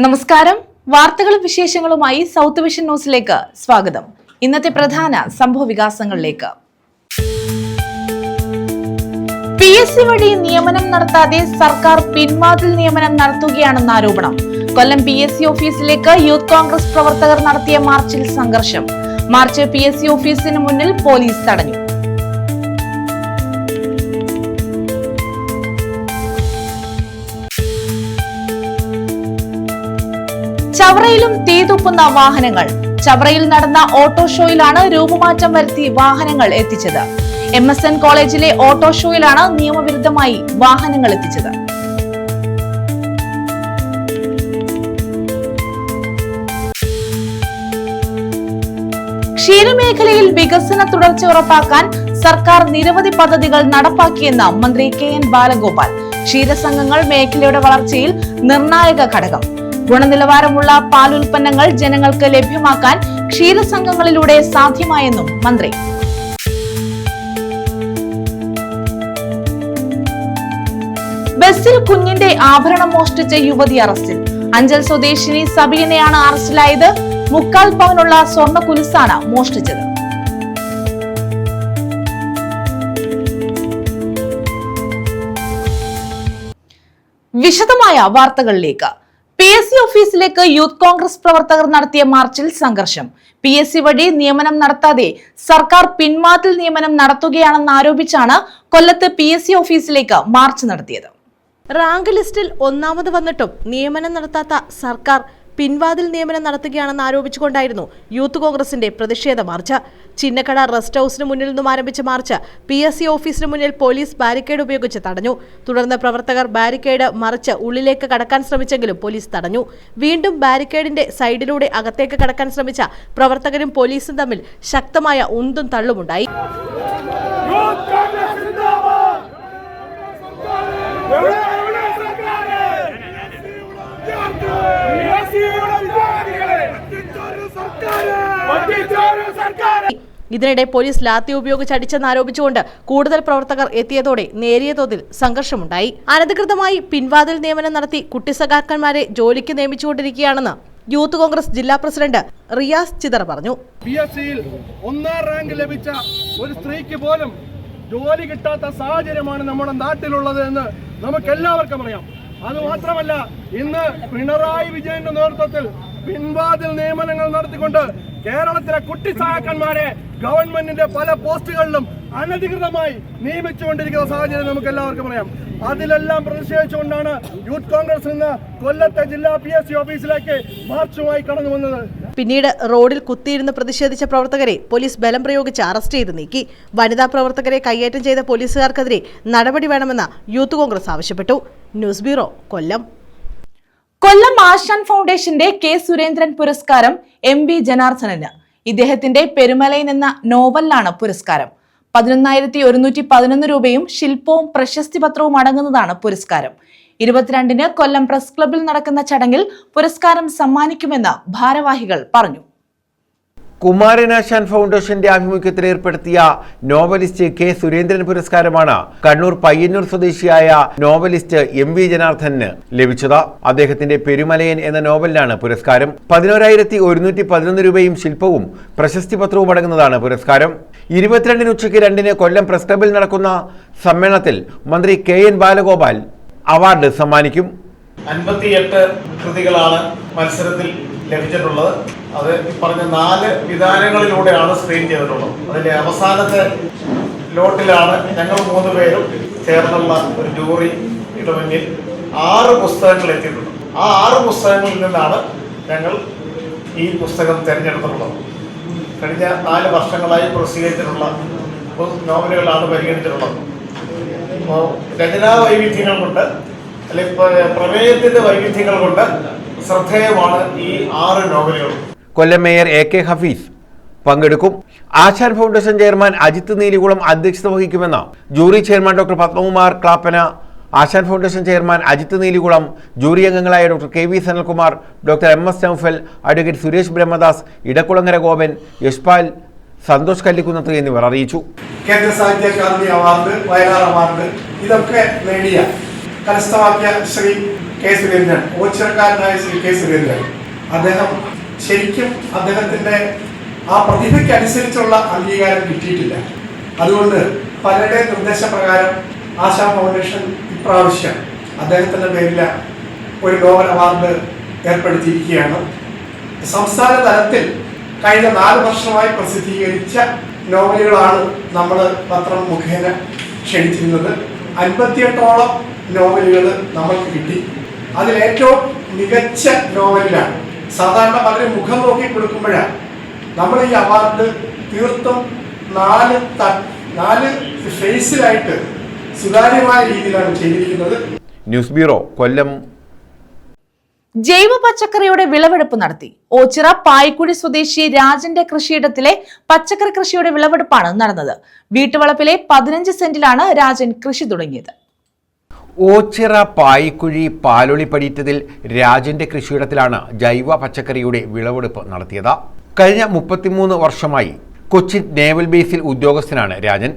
നമസ്കാരം. വാർത്തകളും വിശേഷങ്ങളുമായി സൗത്ത് വിഷൻ ന്യൂസിലേക്ക് സ്വാഗതം. ഇന്നത്തെ പ്രധാന സംഭവ വികാസങ്ങളിലേക്ക്. PSC വഴി നിയമനം നടത്താതെ സർക്കാർ പിൻവാതിൽ നിയമനം നടത്തുകയാണെന്ന ആരോപണം. കൊല്ലം PSC ഓഫീസിലേക്ക് യൂത്ത് കോൺഗ്രസ് പ്രവർത്തകർ നടത്തിയ മാർച്ചിൽ സംഘർഷം. മാർച്ച് PSC ഓഫീസിന് മുന്നിൽ പോലീസ് തടഞ്ഞു. ചവറയിലും തീതുപ്പുന്ന വാഹനങ്ങൾ. ചവറയിൽ നടന്ന ഓട്ടോ ഷോയിലാണ് രൂപമാറ്റം വരുത്തി വാഹനങ്ങൾ എത്തിച്ചത്. MSN കോളേജിലെ ഓട്ടോ ഷോയിലാണ് നിയമവിരുദ്ധമായി വാഹനങ്ങൾ എത്തിച്ചത്. ക്ഷീരമേഖലയിൽ വികസന തുടർച്ച ഉറപ്പാക്കാൻ സർക്കാർ നിരവധി പദ്ധതികൾ നടപ്പാക്കിയെന്ന് മന്ത്രി KN ബാലഗോപാൽ. ക്ഷീരസംഘങ്ങൾ മേഖലയുടെ വളർച്ചയിൽ നിർണായക ഘടകം. ഗുണനിലവാരമുള്ള പാലുൽപ്പന്നങ്ങൾ ജനങ്ങൾക്ക് ലഭ്യമാക്കാൻ ക്ഷീരസംഘങ്ങളിലൂടെ സാധ്യമായെന്നും മന്ത്രി. ബസ്സിൽ കുഞ്ഞിന്റെ ആഭരണം മോഷ്ടിച്ച യുവതി അറസ്റ്റിൽ. അഞ്ചൽ സ്വദേശിനി സബീനയാണ് അറസ്റ്റിലായത്. 3/4 പവനുള്ള സ്വർണ്ണ കുലുസാണ് മോഷ്ടിച്ചത്. വിശദമായ വാർത്തകളിലേക്ക്. PSC ഓഫീസിലേക്ക് യൂത്ത് കോൺഗ്രസ് പ്രവർത്തകർ നടത്തിയ മാർച്ചിൽ സംഘർഷം. PSC വഴി നിയമനം നടത്താതെ സർക്കാർ പിൻവാതിൽ നിയമനം നടത്തുകയാണെന്ന് ആരോപിച്ചാണ് കൊല്ലത്ത് PSC ഓഫീസിലേക്ക് മാർച്ച് നടത്തിയത്. റാങ്ക് ലിസ്റ്റിൽ ഒന്നാമത് വന്നിട്ടും നിയമനം നടത്താത്ത സർക്കാർ പിൻവാതിൽ നിയമനം നടത്തുകയാണെന്ന് ആരോപിച്ചുകൊണ്ടായിരുന്നു യൂത്ത് കോൺഗ്രസിന്റെ പ്രതിഷേധ മാർച്ച്. ചിന്നക്കട റെസ്റ്റ് ഹൌസിന് മുന്നിൽ നിന്നും ആരംഭിച്ച മാർച്ച് PSC ഓഫീസിന് മുന്നിൽ പോലീസ് ബാരിക്കേഡ് ഉപയോഗിച്ച് തടഞ്ഞു. തുടർന്ന് പ്രവർത്തകർ ബാരിക്കേഡ് മറിച്ച് ഉള്ളിലേക്ക് കടക്കാൻ ശ്രമിച്ചെങ്കിലും പോലീസ് തടഞ്ഞു. വീണ്ടും ബാരിക്കേഡിന്റെ സൈഡിലൂടെ അകത്തേക്ക് കടക്കാൻ ശ്രമിച്ച പ്രവർത്തകരും പോലീസും തമ്മിൽ ശക്തമായ ഉന്തും തള്ളുമുണ്ടായി. ഇതിനിടെ പോലീസ് ലാത്തി ഉപയോഗിച്ച് അടിച്ചെന്ന് ആരോപിച്ചുകൊണ്ട് കൂടുതൽ പ്രവർത്തകർ എത്തിയതോടെ നേരിയ തോതിൽ സംഘർഷമുണ്ടായി. അനധികൃതമായി പിൻവാതിൽ നിയമനം നടത്തി കുട്ടിസഖാക്കന്മാരെ ജോലിക്ക് നിയമിച്ചുകൊണ്ടിരിക്കുകയാണെന്ന് യൂത്ത് കോൺഗ്രസ് ജില്ലാ പ്രസിഡന്റ് റിയാസ് ചിതറ പറഞ്ഞു. PSCയിൽ 1ാം റാങ്ക് ലഭിച്ച ഒരു സ്ത്രീക്ക് പോലും ജോലി കിട്ടാത്ത സാഹചര്യമാണ് നമ്മുടെ നാട്ടിലുള്ളത് എന്ന് നമുക്കെല്ലാവർക്കും അറിയാം. അതുമാത്രമല്ല, ഇന്ന് പിണറായി വിജയന്റെ നേതൃത്വത്തിൽ പിൻവാതിൽ നിയമനങ്ങൾ നടത്തിക്കൊണ്ട് കേരളത്തിലെ കുട്ടി സഹാക്കന്മാരെ ഗവൺമെന്റിന്റെ പല പോസ്റ്റുകളിലും അനധികൃതമായി നിയമിച്ചുകൊണ്ടിരിക്കുന്ന സാഹചര്യം നമുക്ക് എല്ലാവർക്കും അറിയാം. അതിലെല്ലാം പ്രതിഷേധിച്ചുകൊണ്ടാണ് യൂത്ത് കോൺഗ്രസ് ഇന്ന് കൊല്ലത്തെ ജില്ലാ PSC ഓഫീസിലേക്ക് മാർച്ചുമായി കടന്നു വന്നത്. പിന്നീട് റോഡിൽ കുത്തിയിരുന്ന് പ്രതിഷേധിച്ച പ്രവർത്തകരെ പോലീസ് ബലം പ്രയോഗിച്ച് അറസ്റ്റ് ചെയ്ത് നീക്കി. വനിതാ പ്രവർത്തകരെ കയ്യേറ്റം ചെയ്ത പോലീസുകാർക്കെതിരെ നടപടി വേണമെന്ന് യൂത്ത് കോൺഗ്രസ് ആവശ്യപ്പെട്ടു. ന്യൂസ് ബ്യൂറോ, കൊല്ലം. കൊല്ലം ആശാൻ ഫൗണ്ടേഷന്റെ K. സുരേന്ദ്രൻ പുരസ്കാരം MV ജനാർദ്ദനന്. ഇദ്ദേഹത്തിന്റെ പെരുമലൈൻ എന്ന നോവലിലാണ് പുരസ്കാരം. 11,111 രൂപയും ശില്പവും പ്രശസ്തി പത്രവും അടങ്ങുന്നതാണ് പുരസ്കാരം. 22-ന് കൊല്ലം പ്രസ് ക്ലബിൽ നടക്കുന്ന ചടങ്ങിൽ പുരസ്കാരം സമ്മാനിക്കുമെന്ന് ഭാരവാഹികൾ പറഞ്ഞു. കുമാരനാശാൻ ഫൗണ്ടേഷന്റെ ആഭിമുഖ്യത്തിൽ ഏർപ്പെടുത്തിയ നോവലിസ്റ്റ് K. സുരേന്ദ്രൻ പുരസ്കാരമാണ് കണ്ണൂർ പയ്യന്നൂർ സ്വദേശിയായ നോവലിസ്റ്റ് MV ജനാർദ്ദനന് ലഭിച്ചത്. അദ്ദേഹത്തിന്റെ പെരുമലയൻ എന്ന നോവലിനാണ് പുരസ്കാരം. 11,111 രൂപയും ശില്പവും പ്രശസ്തി പത്രവും അടങ്ങുന്നതാണ് പുരസ്കാരം. 22-ന് ഉച്ചയ്ക്ക് 2-ന് കൊല്ലം പ്രസ് ക്ലബിൽ നടക്കുന്ന സമ്മേളനത്തിൽ മന്ത്രി KN ബാലഗോപാൽ അവാർഡ് സമ്മാനിക്കും. 58 കൃതികളാണ് മത്സരത്തിൽ ലഭിച്ചിട്ടുള്ളത്. അത് പറഞ്ഞ 4 വിധാനങ്ങളിലൂടെയാണ് സ്ക്രീൻ ചെയ്തിട്ടുള്ളത്. അതിന്റെ അവസാനത്തെ ലോട്ടിലാണ് ഞങ്ങൾ 3 പേരും ചേർന്നുള്ള ഒരു ജൂറിയുടെ മുന്നിൽ 6 പുസ്തകങ്ങൾ എത്തിയിട്ടുണ്ട്. ആ 6 പുസ്തകങ്ങളിൽ നിന്നാണ് ഞങ്ങൾ ഈ പുസ്തകം തിരഞ്ഞെടുത്തിട്ടുള്ളത്. കഴിഞ്ഞ 4 വർഷങ്ങളായി പ്രസിദ്ധീകരിച്ചിട്ടുള്ള നോവലുകളാണ് പരിഗണിച്ചിട്ടുള്ളത്. അപ്പോൾ രചനാ വൈവിധ്യങ്ങൾ കൊണ്ട് അല്ലെങ്കിൽ പ്രമേയത്തിന്റെ വൈവിധ്യങ്ങൾ കൊണ്ട് ശ്രദ്ധേയമാണ് ഈ 6 നോവലുകൾ. കൊല്ലം മേയർ AK ഹഫീസ് പങ്കെടുക്കും. ആശാൻ ഫൗണ്ടേഷൻ ചെയർമാൻ അജിത് നീലികുളം അധ്യക്ഷത വഹിക്കുമെന്ന് jury chairman doctor Padmakumar Clappana, Asan foundation chairman Ajith Neelikulam, jury അംഗങ്ങളായ doctor KV Sanalkumar, doctor MS Naufal, advocate Suresh Brahmadas, Edakkulangara Gopan, Yashpal, Santhosh Kallikkunnath എന്നിവർ അറിയിച്ചു. കേന്ദ്ര സാഹിത്യ അക്കാദമി അവാർഡ്, വയലാർ അവാർഡ് ഇതൊക്കെ നേടിയ കരസ്ഥമാക്കിയ ശ്രീ കെ സുരേന്ദ്രൻ, ഓച്ചിറക്കാരനായ ശ്രീ കെ സുരേന്ദ്രൻ, അദ്ദേഹം ശരിക്കും അദ്ദേഹത്തിൻ്റെ ആ പ്രതിഭയ്ക്ക് അനുസരിച്ചുള്ള അംഗീകാരം കിട്ടിയിട്ടില്ല. അതുകൊണ്ട് പലരുടെ നിർദ്ദേശപ്രകാരം ആശാ ഫൗണ്ടേഷൻ ഇപ്രാവശ്യം അദ്ദേഹത്തിൻ്റെ പേരിൽ ഒരു നോവൽ അവാർഡ് ഏർപ്പെടുത്തിയിരിക്കുകയാണ്. സംസ്ഥാന തലത്തിൽ കഴിഞ്ഞ 4 വർഷമായി പ്രസിദ്ധീകരിച്ച നോവലുകളാണ് നമ്മൾ പത്രം മുഖേന ക്ഷണിച്ചിരുന്നത്. 58ഓളം നോവലുകൾ നമ്മൾക്ക് കിട്ടി. അതിലേറ്റവും മികച്ച നോവലിലാണ്. സാധാരണ പലരും മുഖം നോക്കി കൊടുക്കുമ്പോഴാണ് നമ്മൾ ഈ അവാർഡ് തീർത്തും 4 ഫേസിലായിട്ട് സുതാര്യമായ രീതിയിലാണ് ചെയ്തിരിക്കുന്നത്. ന്യൂസ് ബ്യൂറോ, കൊല്ലം. ജൈവ പച്ചക്കറിയുടെ വിളവെടുപ്പ് നടത്തി. ഓച്ചിറ പായിക്കുഴി സ്വദേശി രാജന്റെ കൃഷിയിടത്തിലെ പച്ചക്കറി കൃഷിയുടെ വിളവെടുപ്പാണ് നടന്നത്. വീട്ടുവളപ്പിലെ 15 സെന്റിലാണ് രാജൻ കൃഷി തുടങ്ങിയത്. ഓച്ചിറ പായിക്കുഴി പാലൊളിപ്പടിയത്തിൽ രാജന്റെ കൃഷിയിടത്തിലാണ് ജൈവ പച്ചക്കറിയുടെ വിളവെടുപ്പ് നടത്തിയത്. കഴിഞ്ഞ 33 വർഷമായി കൊച്ചിൻ നേവൽ ബേസിൽ ഉദ്യോഗസ്ഥനാണ് രാജൻ.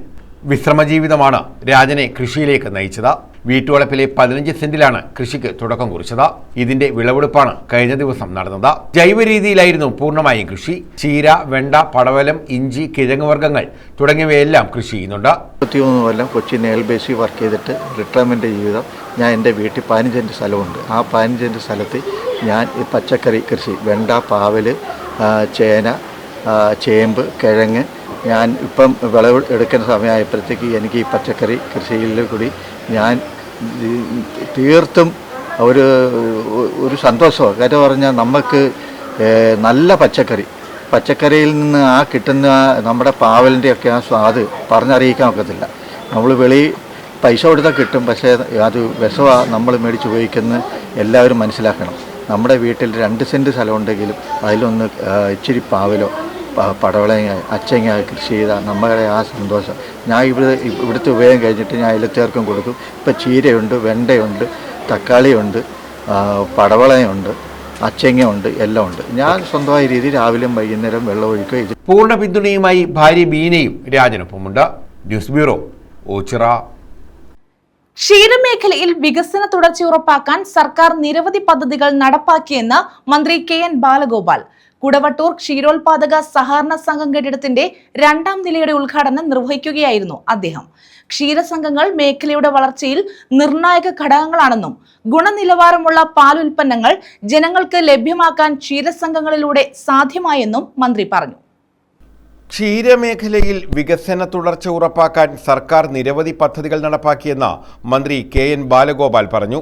വിശ്രമജീവിതമാണ് രാജനെ കൃഷിയിലേക്ക് നയിച്ചത്. വീട്ടുവളപ്പിലെ 15 സെന്റിലാണ് കൃഷിക്ക് തുടക്കം കുറിച്ചത്. ഇതിന്റെ വിളവെടുപ്പാണ് കഴിഞ്ഞ ദിവസം നടന്നത്. ജൈവ രീതിയിലായിരുന്നു പൂർണ്ണമായും കൃഷി. ചീര, വെണ്ട, പടവലം, ഇഞ്ചി, കിഴങ്ങ് വർഗ്ഗങ്ങൾ തുടങ്ങിയവയെല്ലാം കൃഷി ചെയ്യുന്നുണ്ട്. 23 കൊല്ലം കൊച്ചി നേവൽ ബേസിൽ വർക്ക് ചെയ്തിട്ട് റിട്ടയർമെൻ്റ് ജീവിതം. ഞാൻ എൻ്റെ വീട്ടിൽ 15 സെൻറ്റ് സ്ഥലമുണ്ട്. ആ 15 സെൻറ്റ് സ്ഥലത്ത് ഞാൻ ഈ പച്ചക്കറി കൃഷി, വെണ്ട, പാവൽ, ചേന, ചേമ്പ്, കിഴങ്ങ്, ഞാൻ ഇപ്പം വിളവ് എടുക്കുന്ന സമയമായപ്പോഴത്തേക്ക് എനിക്ക് ഈ പച്ചക്കറി കൃഷിയിൽ കൂടി ഞാൻ തീർത്തും ഒരു സന്തോഷമാണ്. കാര്യം പറഞ്ഞാൽ നമുക്ക് നല്ല പച്ചക്കറിയിൽ നിന്ന് ആ കിട്ടുന്ന നമ്മുടെ പാവലിൻ്റെയൊക്കെ ആ സ്വാദ് പറഞ്ഞറിയിക്കാൻ ഒക്കത്തില്ല. നമ്മൾ പൈസ കൊടുത്താൽ കിട്ടും, പക്ഷേ അത് വിഷമാണ് നമ്മൾ മേടിച്ച് ഉപയോഗിക്കുന്ന എല്ലാവരും മനസ്സിലാക്കണം. നമ്മുടെ വീട്ടിൽ 2 സെൻറ്റ് സ്ഥലമുണ്ടെങ്കിലും അതിലൊന്ന് ഇച്ചിരി പാവലോ പടവളങ്ങ, അച്ചങ്ങ കൃഷി ചെയ്താൽ നമ്മുടെ ആ സന്തോഷം. ഞാൻ ഇവിടുത്തെ ഉപയോഗം കഴിഞ്ഞിട്ട് ഞാൻ എല്ലാത്തേർക്കും കൊടുക്കും. ഇപ്പം ചീരയുണ്ട്, വെണ്ടയുണ്ട്, തക്കാളിയുണ്ട്, പടവളയുണ്ട്, അച്ചങ്ങയുണ്ട്, എല്ലാം ഉണ്ട്. ഞാൻ സ്വന്തമായ രീതിയിൽ രാവിലെയും വൈകുന്നേരം വെള്ളം ഒഴിക്കുക. പൂർണ്ണ പിന്തുണയുമായി ഭാര്യ ബീനയും രാജനൊപ്പമുണ്ട്. News bureau, Oachira. ക്ഷീരമേഖലയിൽ വികസന തുടർച്ച ഉറപ്പാക്കാൻ സർക്കാർ നിരവധി പദ്ധതികൾ നടപ്പാക്കിയെന്ന് മന്ത്രി KN ബാലഗോപാൽ. കുടവട്ടൂർ ക്ഷീരോത്പാദക സഹകരണ സംഘം കെട്ടിടത്തിന്റെ 2ാം നിലയുടെ ഉദ്ഘാടനം നിർവഹിക്കുകയായിരുന്നു അദ്ദേഹം. ക്ഷീരസംഘങ്ങൾ മേഖലയുടെ വളർച്ചയിൽ നിർണായക ഘടകങ്ങളാണെന്നും ഗുണനിലവാരമുള്ള പാലുൽപ്പന്നങ്ങൾ ജനങ്ങൾക്ക് ലഭ്യമാക്കാൻ ക്ഷീരസംഘങ്ങളിലൂടെ സാധ്യമായെന്നും മന്ത്രി പറഞ്ഞു. ക്ഷീരമേഖലയിൽ വികസന തുടർച്ച ഉറപ്പാക്കാൻ സർക്കാർ നിരവധി പദ്ധതികൾ നടപ്പാക്കിയെന്ന് മന്ത്രി KN ബാലഗോപാൽ പറഞ്ഞു.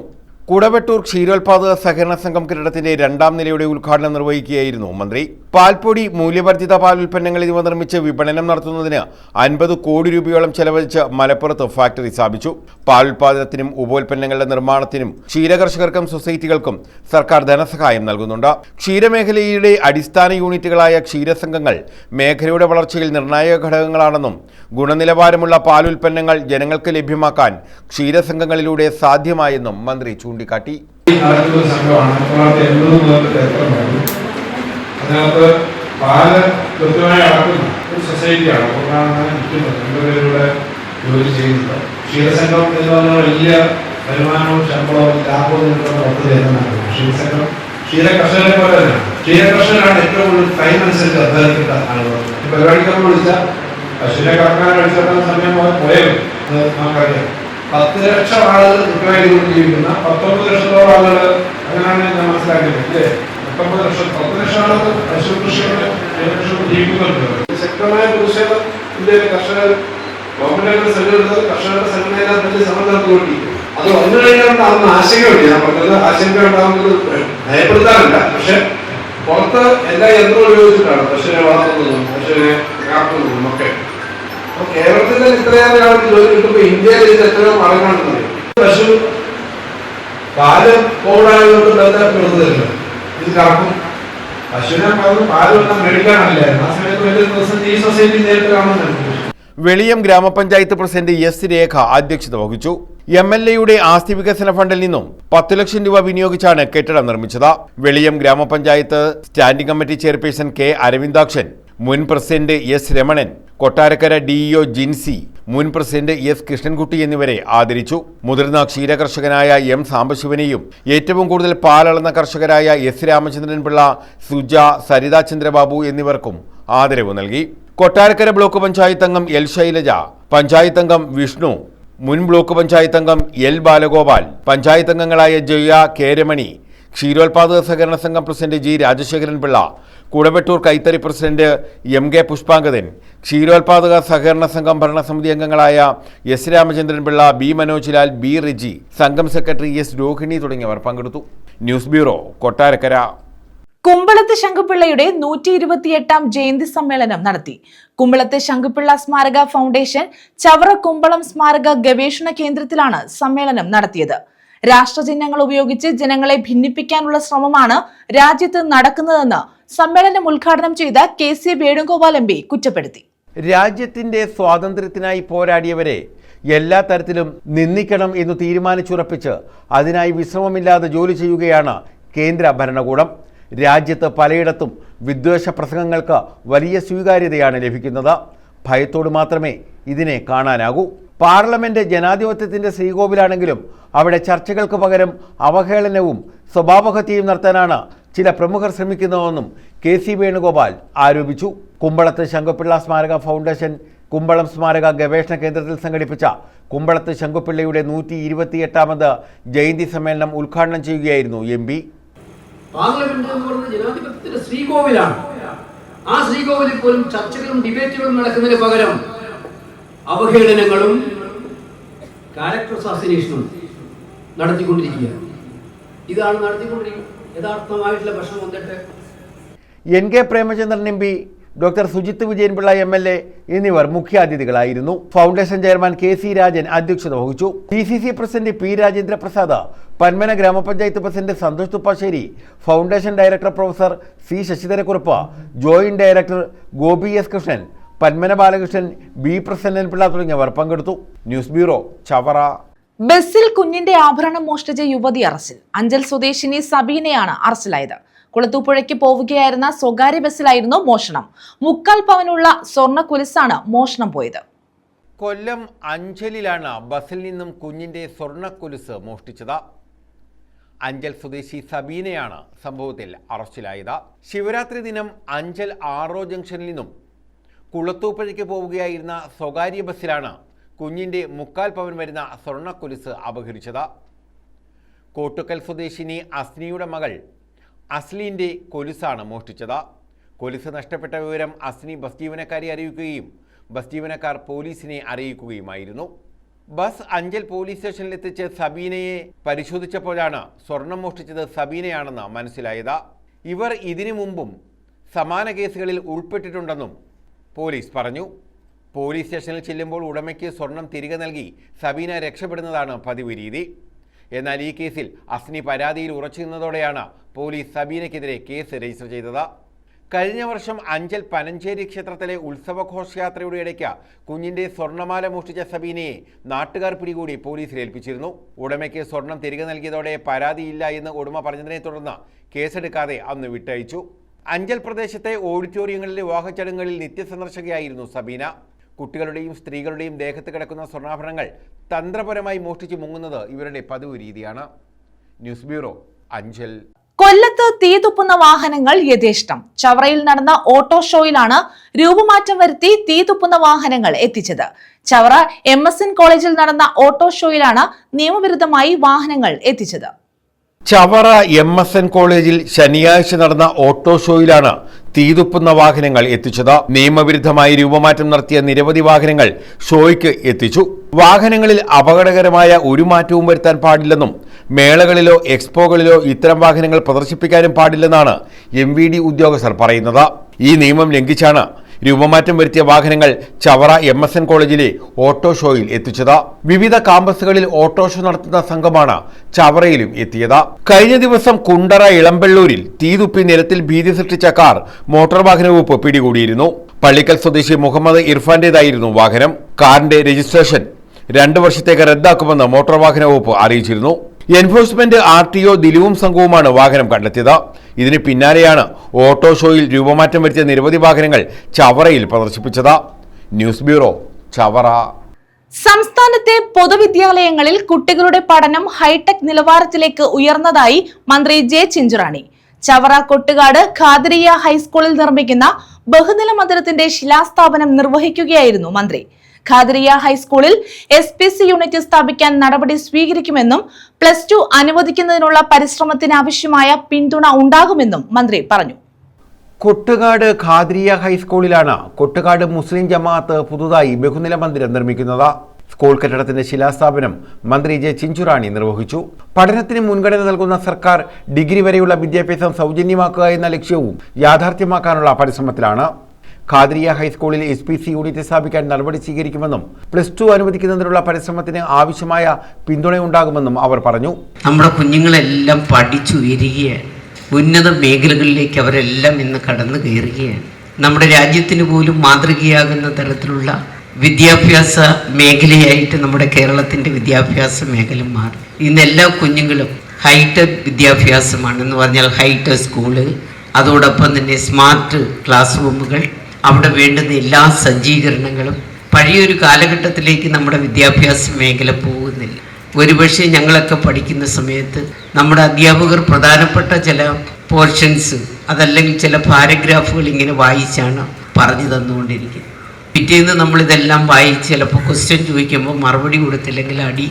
കുടവട്ടൂർ ക്ഷീരോത്പാദക സഹകരണ സംഘം കെട്ടിടത്തിന്റെ 2ാം നിലയുടെ ഉദ്ഘാടനം നിർവഹിക്കുകയായിരുന്നു മന്ത്രി. പാൽപ്പൊടി, മൂല്യവർദ്ധിത പാലുൽപ്പന്നങ്ങൾ എന്നിവ നിർമ്മിച്ച് വിപണനം നടത്തുന്നതിന് 50 കോടി രൂപയോളം ചെലവഴിച്ച് മലപ്പുറത്ത് ഫാക്ടറി സ്ഥാപിച്ചു. പാലുൽപാദനത്തിനും ഉപോൽപ്പന്നങ്ങളുടെ നിർമ്മാണത്തിനും ക്ഷീരകർഷകർക്കും സൊസൈറ്റികൾക്കും സർക്കാർ ധനസഹായം നൽകുന്നുണ്ട്. ക്ഷീരമേഖലയുടെ അടിസ്ഥാന യൂണിറ്റുകളായ ക്ഷീരസംഘങ്ങൾ മേഖലയുടെ വളർച്ചയിൽ നിർണായക ഘടകങ്ങളാണെന്നും ഗുണനിലവാരമുള്ള പാലുൽപ്പന്നങ്ങൾ ജനങ്ങൾക്ക് ലഭ്യമാക്കാൻ ക്ഷീരസംഘങ്ങളിലൂടെ സാധ്യമായെന്നും മന്ത്രി ചൂണ്ടിക്കാട്ടി. അതിനകത്ത് പാല് കൃത്യമായി അളക്കുന്ന ഒരു സൊസൈറ്റിയാണ്. അതുകൊണ്ടാണ് നിൽക്കുന്നത്. 2 പേരുടെ ജോലി ചെയ്യുന്നത്. ക്ഷീരസംഘം എന്ന് പറഞ്ഞാൽ വലിയ വരുമാനവും ശമ്പളവും ലാഭവും നിൽക്കുന്ന പദ്ധതി എന്നാണ്. ക്ഷീരസംഘം ക്ഷീര കർഷകരെ പോലെ തന്നെയാണ്. ക്ഷീര കർഷകരാണ് ഏറ്റവും കൂടുതൽ ടൈം അനുസരിച്ച് അധ്വാനിക്കേണ്ട ആളുകൾ. പരിപാടിക്കൊക്കെ വിളിച്ചാൽ പശുവിനെ കറക്കാൻ അടിച്ചെടുക്കുന്ന സമയം പോയാലും അത് നമുക്കറിയാം. 10 ലക്ഷം ആളുകൾ കൃത്യമായി ജീവിക്കുന്ന 19 ലക്ഷത്തോളം ആളുകൾ, അങ്ങനെയാണ് ഞാൻ മനസ്സിലാക്കിയത്. അല്ലേ, 10 ലക്ഷം ആളുകൾ പശു കൃഷിയോട് ജീവിക്കുന്നുണ്ട്. ശക്തമായ പ്രതിഷേധം ഇന്ത്യയിലെ കർഷകർ ഗവൺമെന്റിന്റെ സെല്ലെടുത്ത് കർഷകരുടെ സംഘടനയിലെ വലിയ സമരം നടത്തുകൊണ്ടി. അത് വന്നു കഴിഞ്ഞാൽ അന്ന് ആശങ്കയുണ്ട്. ഞാൻ പറഞ്ഞത് ആശങ്ക ഉണ്ടാകുന്നത് ഭയപ്പെടുത്താറില്ല. പക്ഷെ പുറത്ത് എല്ലാ യന്ത്രവും ഉപയോഗിച്ചിട്ടാണ് പശുവിനെ വളർത്തുന്നതും പശുവിനെ കാക്കുന്നതും ഒക്കെ. അപ്പൊ കേരളത്തിൽ ഇത്രയേറെ ആൾക്ക് ജോലി കിട്ടുമ്പോൾ ഇന്ത്യയിൽ ഇത് എത്രയോ മടങ്ങാണെന്ന്. പശു പാല് കോവിഡായതുകൊണ്ട് ബന്ധപ്പെടുന്നതല്ലോ, ഇത് കറക്കും. പശുവിനെ പാല് വന്നാൽ മേടിക്കാനല്ലായിരുന്നു. ആ സമയത്ത് വലിയ ദിവസം ഈ സൊസൈറ്റി നേരിട്ട് കാണുന്നുണ്ട്. വെളിയം ഗ്രാമപഞ്ചായത്ത് പ്രസിഡന്റ് S രേഖ അധ്യക്ഷത വഹിച്ചു. MLAയുടെ ആസ്തി വികസന ഫണ്ടിൽ നിന്നും 10 ലക്ഷം രൂപ വിനിയോഗിച്ചാണ് കെട്ടിടം നിർമ്മിച്ചത്. Veliyam grama panchayat standing committee chairperson K Aravindakshan, മുൻ president S Ramanan, Kottarakkara DEO Jincy, മുൻ പ്രസിഡന്റ് എസ് കൃഷ്ണൻകുട്ടി എന്നിവരെ ആദരിച്ചു. മുതിർന്ന ക്ഷീരകർഷകനായ എം സാംബശിവനെയും ഏറ്റവും കൂടുതൽ പാലളന്ന കർഷകരായ എസ് രാമചന്ദ്രൻ പിള്ള, സുജ, സരിത ചന്ദ്രബാബു എന്നിവർക്കും ആദരവ് നൽകി. കൊട്ടാരക്കര ബ്ലോക്ക് പഞ്ചായത്ത് അംഗം എൽ ശൈലജ, പഞ്ചായത്ത് അംഗം വിഷ്ണു, മുൻ ബ്ലോക്ക് പഞ്ചായത്ത് അംഗം എൽ ബാലഗോപാൽ, പഞ്ചായത്ത് അംഗങ്ങളായ ജയ, കേരമണി, ക്ഷീരോത്പാദക സഹകരണ സംഘം പ്രസിഡന്റ് ജി രാജശേഖരൻ പിള്ള, കുടവെട്ടൂർ കൈത്തറി പ്രസിഡന്റ് എം കെ പുഷ്പാങ്കദൻ, ക്ഷീരോത്പാദക സഹകരണ സംഘം ഭരണസമിതി അംഗങ്ങളായ S Ramachandran Pillai, B Manoj Lal, B Riji, സംഘം സെക്രട്ടറി എസ് രോഹിണി തുടങ്ങിയവർ പങ്കെടുത്തു. News bureau, Kottarakkara. കുമ്പളത്ത് ശങ്കുപിള്ളയുടെ 128ാം ജയന്തി സമ്മേളനം നടത്തി. കുമ്പളത്ത് ശങ്കുപിള്ള സ്മാരക ഫൗണ്ടേഷൻ ചവറ കുമ്പളം സ്മാരക ഗവേഷണ കേന്ദ്രത്തിലാണ് സമ്മേളനം നടത്തിയത്. രാഷ്ട്രചിഹ്നങ്ങൾ ഉപയോഗിച്ച് ജനങ്ങളെ ഭിന്നിപ്പിക്കാനുള്ള ശ്രമമാണ് രാജ്യത്ത് നടക്കുന്നതെന്ന് സമ്മേളനം ഉദ്ഘാടനം ചെയ്ത KC വേണുഗോപാൽ MP കുറ്റപ്പെടുത്തി. രാജ്യത്തിന്റെ സ്വാതന്ത്ര്യത്തിനായി പോരാടിയവരെ എല്ലാ തരത്തിലും നിന്ദിക്കണം എന്ന് തീരുമാനിച്ചുറപ്പിച്ച് അതിനായി വിശ്രമമില്ലാതെ ജോലി ചെയ്യുകയാണ് കേന്ദ്ര ഭരണകൂടം. രാജ്യത്ത് പലയിടത്തും വിദ്വേഷ പ്രസംഗങ്ങൾക്ക് വലിയ സ്വീകാര്യതയാണ് ലഭിക്കുന്നത്. ഭയത്തോട് മാത്രമേ ഇതിനെ കാണാനാകൂ. പാർലമെന്റ് ജനാധിപത്യത്തിന്റെ ശ്രീകോവിലാണെങ്കിലും അവിടെ ചർച്ചകൾക്ക് പകരം അവഹേളനവും സ്വഭാവഹത്യയും നടത്താനാണ് ചില പ്രമുഖർ ശ്രമിക്കുന്നതെന്നും KC വേണുഗോപാൽ ആരോപിച്ചു. കുമ്പളത്ത് ശങ്കുപിള്ള സ്മാരക ഫൗണ്ടേഷൻ കുമ്പളം സ്മാരക ഗവേഷണ കേന്ദ്രത്തിൽ സംഘടിപ്പിച്ച കുമ്പളത്ത് ശങ്കുപിള്ളയുടെ 128ാമത് ജയന്തി സമ്മേളനം ഉദ്ഘാടനം ചെയ്യുകയായിരുന്നു MP. പാർലമെന്റ് എന്ന് പറയുന്നത് ജനാധിപത്യത്തിന്റെ ശ്രീകോവിലാണ്. ആ ശ്രീകോവിലിൽ പോലും ചർച്ചകളും ഡിബേറ്റുകളും നടക്കുന്നതിന് പകരം അവഹേളനങ്ങളും ക്യാരക്ടർ അസാസിനേഷനും നടത്തിക്കൊണ്ടിരിക്കുകയാണ്. ഇതാണ് നടത്തിക്കൊണ്ടിരിക്കുന്നത്. യഥാർത്ഥമായിട്ടുള്ള പ്രശ്നം വന്നിട്ട് NK Premachandran MP, doctor Sujith Vijayanpillai MLA എന്നിവർ മുഖ്യാതിഥികളായിരുന്നു. ഫൗണ്ടേഷൻ ചെയർമാൻ KC രാജൻ അധ്യക്ഷത വഹിച്ചു. PCC president P Rajendra Prasad, Panmana grama panchayat president Santhosh Thuppassery, foundation director professor C Sasidharakurup, joint director Gopi S Krishnan, Panmana Balakrishnan, B Prasannan Pillai തുടങ്ങിയവർ പങ്കെടുത്തു. News bureau, Chavara. ബസ്സിൽ കുഞ്ഞിന്റെ ആഭരണം മോഷ്ടിച്ച യുവതി അറസ്റ്റിൽ. അഞ്ചൽ സ്വദേശിനി സബീനയാണ് അറസ്റ്റിലായത്. കുളത്തൂപ്പുഴയ്ക്ക് പോവുകയായിരുന്ന സ്വകാര്യ ബസ്സിലായിരുന്നു മോഷണം. 3/4 പവനുള്ള സ്വർണ്ണ കുലിസാണ് മോഷണം പോയത്. കൊല്ലം അഞ്ചലിലാണ് ബസ്സിൽ നിന്നും കുഞ്ഞിന്റെ സ്വർണ്ണ കുലിസ് മോഷ്ടിച്ചത്. അഞ്ചൽ സ്വദേശി സബീനയാണ് സംഭവത്തിൽ അറസ്റ്റിലായത്. ശിവരാത്രി ദിനം അഞ്ചൽ ആറോ ജംഗ്ഷനിൽ നിന്നും കുളത്തൂപ്പുഴയ്ക്ക് പോവുകയായിരുന്ന സ്വകാര്യ ബസ്സിലാണ് കുഞ്ഞിന്റെ 3/4 പവൻ വരുന്ന സ്വർണ്ണ കുലിസ് അപഹരിച്ചത്. കോട്ടുക്കൽ സ്വദേശിനി അസ്നിയുടെ മകൾ അസ്ലിന്റെ കൊലുസാണ് മോഷ്ടിച്ചത്. കൊലുസ് നഷ്ടപ്പെട്ട വിവരം അസ്നി ബസ് ജീവനക്കാരെ അറിയിക്കുകയും ബസ് ജീവനക്കാർ പോലീസിനെ അറിയിക്കുകയുമായിരുന്നു. ബസ് അഞ്ചൽ പോലീസ് സ്റ്റേഷനിലെത്തിച്ച് സബീനയെ പരിശോധിച്ചപ്പോഴാണ് സ്വർണം മോഷ്ടിച്ചത് സബീനയാണെന്ന് മനസ്സിലായത്. ഇവർ ഇതിനു മുമ്പും സമാന കേസുകളിൽ ഉൾപ്പെട്ടിട്ടുണ്ടെന്നും പോലീസ് പറഞ്ഞു. പോലീസ് സ്റ്റേഷനിൽ ചെല്ലുമ്പോൾ ഉടമയ്ക്ക് സ്വർണം തിരികെ നൽകി സബീന രക്ഷപ്പെടുന്നതാണ് പതിവ് രീതി. എന്നാൽ ഈ കേസിൽ അസ്നി പരാതിയിൽ ഉറച്ചു നിന്നതോടെയാണ് പോലീസ് സബീനയ്ക്കെതിരെ കേസ് രജിസ്റ്റർ ചെയ്തത്. കഴിഞ്ഞ വർഷം അഞ്ചൽ പനഞ്ചേരി ക്ഷേത്രത്തിലെ ഉത്സവ ഘോഷയാത്രയുടെ ഇടയ്ക്ക് കുഞ്ഞിന്റെ സ്വർണ്ണമാല മോഷ്ടിച്ച സബീനയെ നാട്ടുകാർ പിടികൂടി പോലീസിൽ ഏൽപ്പിച്ചിരുന്നു. ഉടമയ്ക്ക് സ്വർണം തിരികെ നൽകിയതോടെ പരാതിയില്ല എന്ന് ഉടമ പറഞ്ഞതിനെ തുടർന്ന് കേസെടുക്കാതെ അന്ന് വിട്ടയച്ചു. അഞ്ചൽ പ്രദേശത്തെ ഓഡിറ്റോറിയങ്ങളിലെ വിവാഹച്ചടങ്ങുകളിൽ നിത്യസന്ദർശകയായിരുന്നു സബീന. കുട്ടികളുടെയും സ്ത്രീകളുടെയും ദേഹത്ത് കിടക്കുന്ന സ്വർണ്ണാഭരണങ്ങൾ തന്ത്രപരമായി മോഷ്ടിച്ചു മുങ്ങുന്നത് ഇവരുടെ പതിവ് രീതിയാണ്. News bureau, Anchal. കൊല്ലത്ത് തീതുപ്പുന്ന വാഹനങ്ങൾ യഥേഷ്ടം. ചവറയിൽ നടന്ന ഓട്ടോ ഷോയിലാണ് രൂപമാറ്റം വരുത്തി തീതുപ്പുന്ന വാഹനങ്ങൾ എത്തിച്ചത്. ചവറ MSN കോളേജിൽ നടന്ന ഓട്ടോ ഷോയിലാണ് നിയമവിരുദ്ധമായി വാഹനങ്ങൾ എത്തിച്ചത്. ചവറ MSN കോളേജിൽ ശനിയാഴ്ച നടന്ന ഓട്ടോ ഷോയിലാണ് തീതുപ്പുന്ന വാഹനങ്ങൾ എത്തിച്ചത്. നിയമവിരുദ്ധമായി രൂപമാറ്റം നടത്തിയ നിരവധി വാഹനങ്ങൾ ഷോയ്ക്ക് എത്തിച്ചു. വാഹനങ്ങളിൽ അപകടകരമായ ഒരു മാറ്റവും വരുത്താൻ പാടില്ലെന്നും മേളകളിലോ എക്സ്പോകളിലോ ഇത്തരം വാഹനങ്ങൾ പ്രദർശിപ്പിക്കാനും പാടില്ലെന്നാണ് MVD ഉദ്യോഗസ്ഥർ പറയുന്നത്. ഈ നിയമം ലംഘിച്ചാണ് രൂപമാറ്റം വരുത്തിയ വാഹനങ്ങൾ ചവറ MSN കോളേജിലെ ഓട്ടോ ഷോയിൽ എത്തിച്ചത്. വിവിധ കാമ്പസുകളിൽ ഓട്ടോ ഷോ നടത്തുന്ന സംഘമാണ് ചവറയിലും എത്തിയത്. കഴിഞ്ഞ ദിവസം കുണ്ടറ ഇളമ്പള്ളൂരിൽ തീതുപ്പി നിരത്തിൽ ഭീതി സൃഷ്ടിച്ച കാർ മോട്ടോർ വാഹന വകുപ്പ് പിടികൂടിയിരുന്നു. പള്ളിക്കൽ സ്വദേശി മുഹമ്മദ് ഇർഫാന്റേതായിരുന്നു വാഹനം. കാറിന്റെ രജിസ്ട്രേഷൻ 2 വർഷത്തേക്ക് റദ്ദാക്കുമെന്ന് മോട്ടോർ വാഹന വകുപ്പ് അറിയിച്ചിരുന്നു. എൻഫോഴ്സ്മെന്റ് RTO ദിലുവും സംഘവുമാണ് വാഹനം കണ്ടെത്തിയത്. ഇതിന് പിന്നാലെയാണ് ഓട്ടോ ഷോയിൽ രൂപമാറ്റം വരുത്തിയ നിരവധി വാഹനങ്ങൾ ചവറയിൽ പ്രദർശിപ്പിച്ചത്. News bureau, Chavara. സംസ്ഥാനത്തെ പൊതുവിദ്യാലയങ്ങളിൽ കുട്ടികളുടെ പഠനം ഹൈടെക് നിലവാരത്തിലേക്ക് ഉയർന്നതായി മന്ത്രി ജെ ചിഞ്ചുറാണി. ചവറ കൊട്ടുകാട് ഖാദിരിയ ഹൈസ്കൂളിൽ നിർമ്മിക്കുന്ന ബഹുനില മന്ദിരത്തിന്റെ ശിലാസ്ഥാപനം നിർവഹിക്കുകയായിരുന്നു മന്ത്രി. ഖാദിരിയ ഹൈസ്കൂളിൽ SPC യൂണിറ്റ് സ്ഥാപിക്കാൻ നടപടി സ്വീകരിക്കുമെന്നും +2 അനുവദിക്കുന്നതിനുള്ള പരിശ്രമത്തിന് ആവശ്യമായ പിന്തുണ ഉണ്ടാകുമെന്നും മന്ത്രി പറഞ്ഞു. കൊട്ടുകാട് ഖാദിരിയ ഹൈസ്കൂളിലാണ് കൊട്ടുകാട് മുസ്ലിം ജമാഅത്ത് പുതുതായി ബഹുനില മന്ദിരം നിർമ്മിക്കുന്നത്. സ്കൂൾ കെട്ടിടത്തിന്റെ ശിലാസ്ഥാപനം മന്ത്രി ജെ ചിഞ്ചുറാണി നിർവഹിച്ചു. പഠനത്തിന് മുൻഗണന നൽകുന്ന സർക്കാർ ഡിഗ്രി വരെയുള്ള വിദ്യാഭ്യാസം സൗജന്യമാക്കുക എന്ന ലക്ഷ്യവും യാഥാർത്ഥ്യമാക്കാനുള്ള പരിശ്രമത്തിലാണ്. ഖാദിരിയ ഹൈസ്കൂളിൽ SPC യൂണിറ്റ് സ്ഥാപിക്കാൻ നടപടി സ്വീകരിക്കുമെന്നും +2 അനുവദിക്കുന്നതിനുള്ള പരിശ്രമത്തിന് ആവശ്യമായ പിന്തുണയുണ്ടാകുമെന്നും അവർ പറഞ്ഞു. നമ്മുടെ കുഞ്ഞുങ്ങളെല്ലാം പഠിച്ചുയരുകയാണ്. ഉന്നത മേഖലകളിലേക്ക് അവരെല്ലാം ഇന്ന് കടന്നു കയറുകയാണ്. നമ്മുടെ രാജ്യത്തിന് പോലും മാതൃകയാകുന്ന തരത്തിലുള്ള വിദ്യാഭ്യാസ മേഖലയായിട്ട് നമ്മുടെ കേരളത്തിൻ്റെ വിദ്യാഭ്യാസ മേഖല മാറി. ഇന്ന് എല്ലാ കുഞ്ഞുങ്ങളും ഹൈടെക് വിദ്യാഭ്യാസമാണെന്ന് പറഞ്ഞാൽ ഹൈടെക് സ്കൂള്, അതോടൊപ്പം തന്നെ സ്മാർട്ട് ക്ലാസ് റൂമുകൾ, അവിടെ വേണ്ടുന്ന എല്ലാ സജ്ജീകരണങ്ങളും. പഴയൊരു കാലഘട്ടത്തിലേക്ക് നമ്മുടെ വിദ്യാഭ്യാസ മേഖല പോകുന്നില്ല. ഒരുപക്ഷെ ഞങ്ങളൊക്കെ പഠിക്കുന്ന സമയത്ത് നമ്മുടെ അധ്യാപകർ പ്രധാനപ്പെട്ട ചില പോർഷൻസ് അതല്ലെങ്കിൽ ചില പാരഗ്രാഫുകൾ ഇങ്ങനെ വായിച്ചാണ് പറഞ്ഞു തന്നുകൊണ്ടിരിക്കുന്നത്. പിറ്റേന്ന് നമ്മളിതെല്ലാം വായിച്ച് ചിലപ്പോൾ ക്വസ്റ്റ്യൻ ചോദിക്കുമ്പോൾ മറുപടി കൊടുത്തില്ലെങ്കിൽ അടി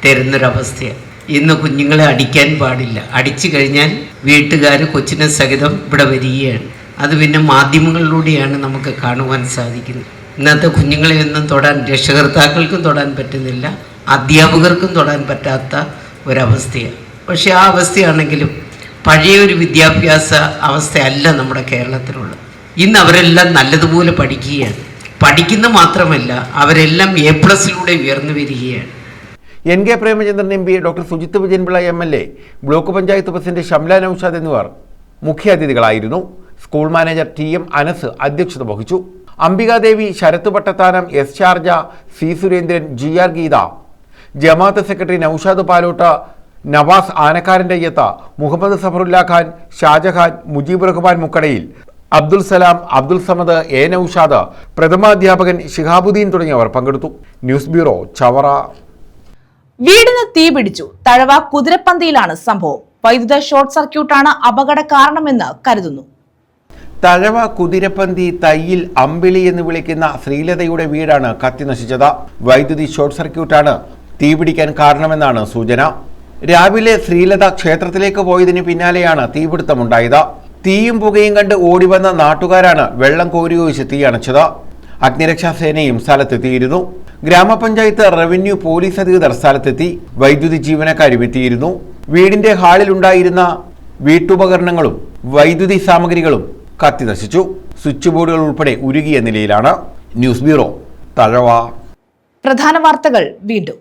തരുന്നൊരവസ്ഥയാണ്. ഇന്ന് കുഞ്ഞുങ്ങളെ അടിക്കാൻ പാടില്ല. അടിച്ചു കഴിഞ്ഞാൽ വീട്ടുകാർ കൊച്ചിനെ സഹിതം ഇവിടെ വരികയാണ്. അത് പിന്നെ മാധ്യമങ്ങളിലൂടെയാണ് നമുക്ക് കാണുവാൻ സാധിക്കുന്നത്. ഇന്നത്തെ കുഞ്ഞുങ്ങളെ ഒന്നും തൊടാൻ രക്ഷകർത്താക്കൾക്കും തൊടാൻ പറ്റുന്നില്ല, അധ്യാപകർക്കും തൊടാൻ പറ്റാത്ത ഒരവസ്ഥയാണ്. പക്ഷേ ആ അവസ്ഥയാണെങ്കിലും പഴയ ഒരു വിദ്യാഭ്യാസ അവസ്ഥയല്ല നമ്മുടെ കേരളത്തിലുള്ളത്. ഇന്ന് അവരെല്ലാം നല്ലതുപോലെ പഠിക്കുകയാണ്. പഠിക്കുന്ന മാത്രമല്ല, അവരെല്ലാം A+ലൂടെ ഉയർന്നു വരികയാണ്. NK Premachandran MP, doctor Sujith Vijayanpillai MLA, block panchayat president Shamla Naushad എന്നിവർ മുഖ്യാതിഥികളായിരുന്നു. സ്കൂൾ മാനേജർ TM അനസ് അധ്യക്ഷത വഹിച്ചു. Ambikadevi, Sarath Pattathanam, S Sharjah, C Surendran, GR Geetha, Jamaat secretary Naushad Palott, Navas ആനക്കാരൻ്റെ അയ്യത്ത, മുഹമ്മദ് സഫറുല്ല ഖാൻ, ഷാജഹാൻ, മുജീബ് റഹ്മാൻ മുക്കടയിൽ, അബ്ദുൽ സലാം, അബ്ദുൽ സമദ്, A നൌഷാദ്, പ്രഥമാധ്യാപകൻ ഷിഹാബുദ്ദീൻ തുടങ്ങിയവർ പങ്കെടുത്തു. News bureau, Chavara. വീടിന് തീപിടിച്ചു. തഴവ കുതിരപ്പന്തിയിലാണ് സംഭവം. വൈദ്യുത ഷോർട്ട് സർക്യൂട്ടാണ് അപകട കാരണമെന്ന് കരുതുന്നു. തഴവ കുതിരപ്പന്തി തയ്യിൽ അമ്പിളി എന്ന് വിളിക്കുന്ന ശ്രീലതയുടെ വീടാണ് കത്തിനശിച്ചത്. വൈദ്യുതി ഷോർട്ട് സർക്യൂട്ടാണ് തീപിടിക്കാൻ കാരണമെന്നാണ് സൂചന. രാവിലെ ശ്രീലത ക്ഷേത്രത്തിലേക്ക് പോയതിന് പിന്നാലെയാണ് തീപിടുത്തമുണ്ടായത്. തീയും പുകയും കണ്ട് ഓടിവന്ന നാട്ടുകാരാണ് വെള്ളം കോരിയൊഴിച്ച് തീയണച്ചത്. അഗ്നിരക്ഷാസേനയും സ്ഥലത്തെത്തിയിരുന്നു. ഗ്രാമപഞ്ചായത്ത്, റവന്യൂ, പോലീസ് അധികൃതർ സ്ഥലത്തെത്തി. വൈദ്യുതി ജീവനക്കാരും എത്തിയിരുന്നു. വീടിന്റെ ഹാളിലുണ്ടായിരുന്ന വീട്ടുപകരണങ്ങളും വൈദ്യുതി സാമഗ്രികളും കത്തിനശിച്ചു. സ്വിച്ച് ബോർഡുകൾ ഉൾപ്പെടെ ഉരുകിയ നിലയിലാണ്. News bureau, Thazhava. പ്രധാന വാർത്തകൾ വീണ്ടും.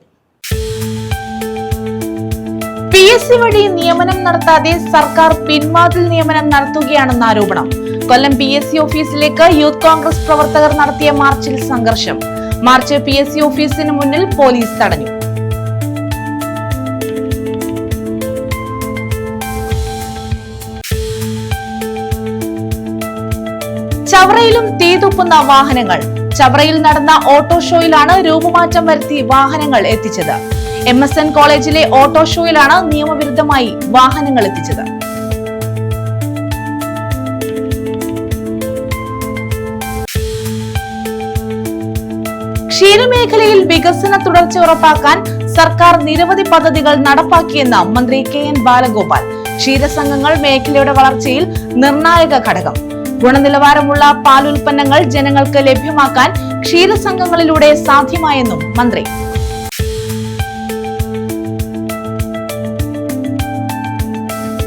PSC വഴി നിയമനം നടത്താതെ സർക്കാർ പിൻവാതിൽ നിയമനം നടത്തുകയാണെന്ന ആരോപണം. കൊല്ലം PSC ഓഫീസിലേക്ക് യൂത്ത് കോൺഗ്രസ് പ്രവർത്തകർ നടത്തിയ മാർച്ചിൽ സംഘർഷം. മാർച്ച് PSC ഓഫീസിന് മുന്നിൽ പോലീസ് തടഞ്ഞു. ചവറയിലും തീതുപ്പുന്ന വാഹനങ്ങൾ. ചവറയിൽ നടന്ന ഓട്ടോ ഷോയിലാണ് രൂപമാറ്റം വരുത്തി വാഹനങ്ങൾ എത്തിച്ചത്. MSN കോളേജിലെ ഓട്ടോ ഷോയിലാണ് നിയമവിരുദ്ധമായി വാഹനങ്ങൾ എത്തിച്ചത്. ക്ഷീരമേഖലയിൽ വികസന തുടർച്ച ഉറപ്പാക്കാൻ സർക്കാർ നിരവധി പദ്ധതികൾ നടപ്പാക്കിയെന്ന് മന്ത്രി KN ബാലഗോപാൽ. ക്ഷീരസംഘങ്ങൾ മേഖലയുടെ വളർച്ചയിൽ നിർണായക ഘടകം. ഗുണനിലവാരമുള്ള പാലുൽപ്പന്നങ്ങൾ ജനങ്ങൾക്ക് ലഭ്യമാക്കാൻ ക്ഷീരസംഘങ്ങളിലൂടെ സാധ്യമായെന്നും മന്ത്രി.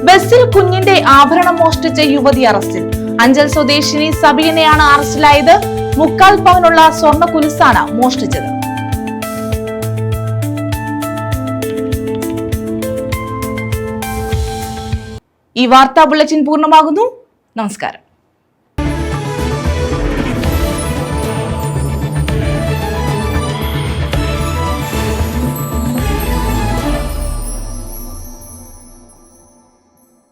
ബസ്സിൽ കുഞ്ഞിന്റെ ആഭരണം മോഷ്ടിച്ച യുവതി അറസ്റ്റിൽ. അഞ്ചൽ സ്വദേശിനി സബീനയാണ് അറസ്റ്റിലായത്. 3/4 പവനുള്ള സ്വർണ്ണ കുലുസാണ് മോഷ്ടിച്ചത്. ഈ വാർത്താ ബുള്ളറ്റിൻ പൂർണ്ണമാകുന്നു. നമസ്കാരം.